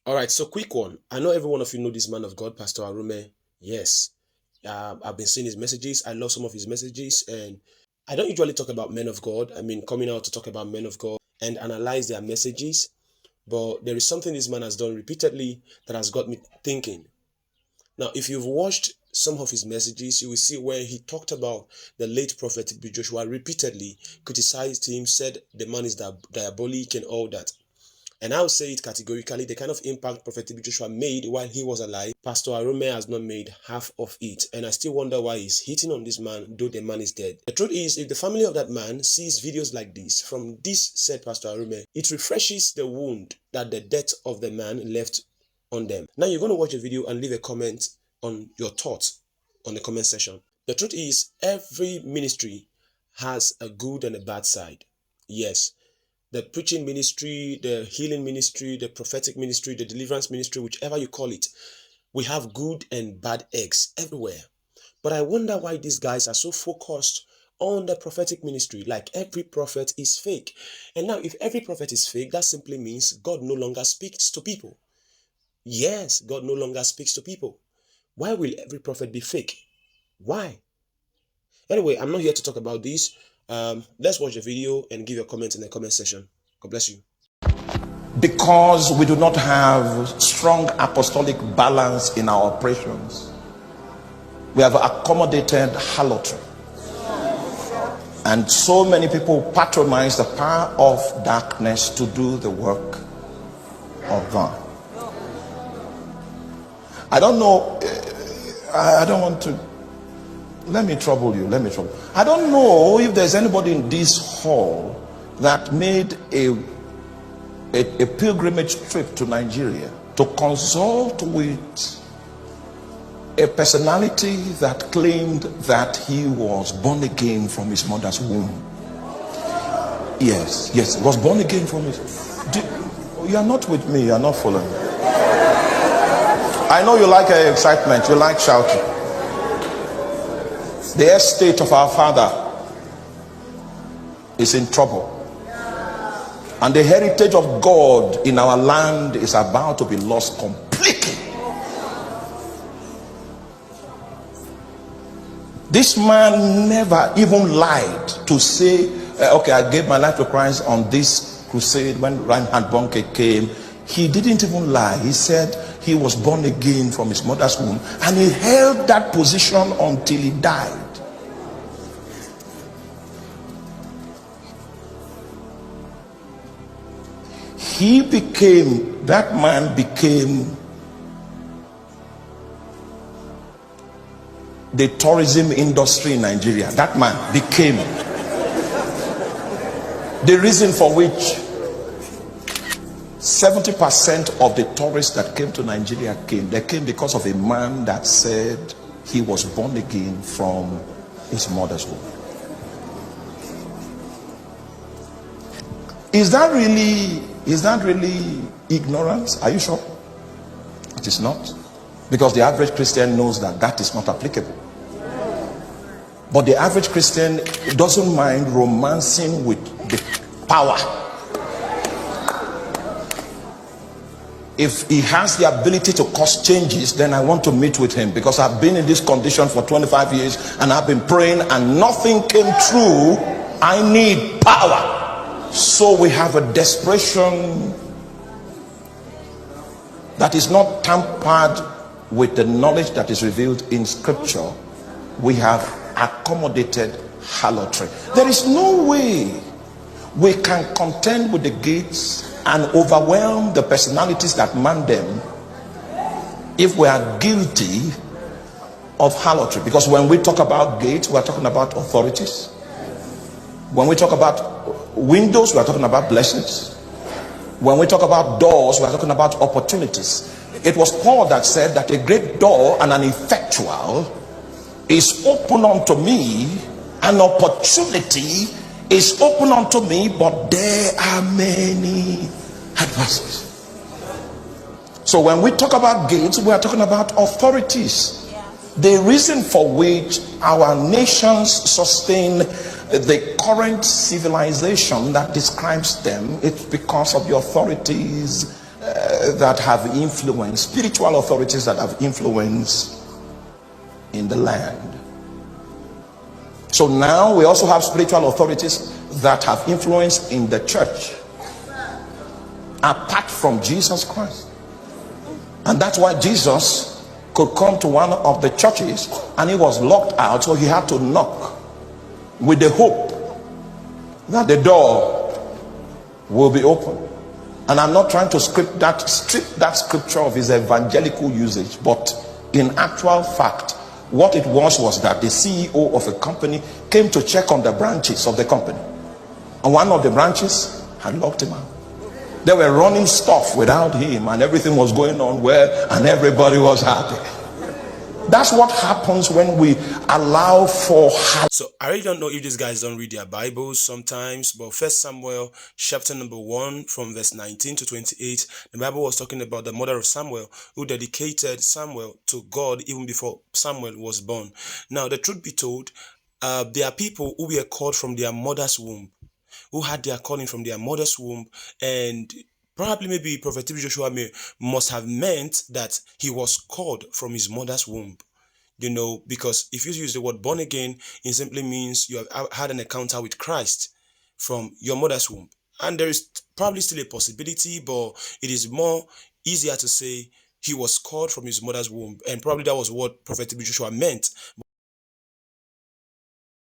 All right, so quick one. I know every one of you know this man of God, Pastor Arome. Yes, I've been seeing his messages. I love some of his messages, and I don't usually talk about men of God. I mean, coming out to talk about men of God and analyze their messages. But there is something this man has done repeatedly that has got me thinking. Now, if you've watched some of his messages, you will see where he talked about the late prophet Joshua repeatedly, criticized him, said the man is diabolic and all that. And I'll say it categorically, the kind of impact Prophet Joshua made while he was alive, Pastor Arome has not made half of it. And I still wonder why he's hitting on this man, though the man is dead. The truth is, if the family of that man sees videos like this, from this said Pastor Arome, it refreshes the wound that the death of the man left on them. Now you're going to watch the video and leave a comment on your thoughts on the comment section. The truth is, every ministry has a good and a bad side. Yes. The preaching ministry, the healing ministry, the prophetic ministry, the deliverance ministry, whichever you call it, we have good and bad eggs everywhere. But I wonder why these guys are so focused on the prophetic ministry, like every prophet is fake. And now, if every prophet is fake, that simply means God no longer speaks to people. Yes, God no longer speaks to people. Why will every prophet be fake? Why? Anyway, I'm not here to talk about this. Let's watch the video and give your comments in the comment section. God bless you. Because we do not have strong apostolic balance in our operations, we have accommodated harlotry, and so many people patronize the power of darkness to do the work of God. I don't know, I don't want to, let me trouble you. I don't know if there's anybody in this hall that made a pilgrimage trip to Nigeria to consult with a personality that claimed that he was born again from his mother's womb. Yes, he was born again from his... You are not with me, you are not following. I know you like excitement, you like shouting. The estate of our father is in trouble, and the heritage of God in our land is about to be lost completely. This man never even lied to say, okay, I gave my life to Christ on this crusade when Reinhard Bonnke came. He didn't even lie. He said he was born again from his mother's womb, and he held that position until he died. That man became the tourism industry in Nigeria. That man became the reason for which 70% of the tourists that came to Nigeria they came because of a man that said he was born again from his mother's womb. Is that really ignorance? Are you sure? It is not. Because the average Christian knows that is not applicable. But the average Christian doesn't mind romancing with the power. If he has the ability to cause changes, then I want to meet with him, because I've been in this condition for 25 years and I've been praying and nothing came true. I need power. So we have a desperation that is not tampered with the knowledge that is revealed in scripture. We have accommodated harlotry. There is no way we can contend with the gates and overwhelm the personalities that man them if we are guilty of harlotry. Because when we talk about gates, we are talking about authorities. When we talk about windows, we are talking about blessings. When we talk about doors, we are talking about opportunities. It was Paul that said that a great door and an effectual is open unto me, an opportunity is open unto me, but there are many adversaries. So when we talk about gates, we are talking about authorities. The reason for which our nations sustain the current civilization that describes them, it's because of the authorities that have influence, spiritual authorities that have influence in the land. So now we also have spiritual authorities that have influence in the church apart from Jesus Christ. And that's why Jesus could come to one of the churches and he was locked out, so he had to knock with the hope that the door will be open. And I'm not trying to strip that scripture of his evangelical usage, but in actual fact, what it was that the CEO of a company came to check on the branches of the company, and one of the branches had locked him out. They were running stuff without him, and everything was going on well, and everybody was happy. That's what happens when we allow for. So I really don't know if these guys don't read their Bibles sometimes, but First Samuel chapter number 1 from verse 19 to 28, the Bible was talking about the mother of Samuel who dedicated Samuel to God even before Samuel was born. Now, the truth be told, there are people who were called from their mother's womb, who had their calling from their mother's womb, and probably maybe Prophet Joshua must have meant that he was called from his mother's womb. You know, because if you use the word born again, it simply means you have had an encounter with Christ from your mother's womb. And there is probably still a possibility, but it is more easier to say he was called from his mother's womb. And probably that was what Prophet Joshua meant.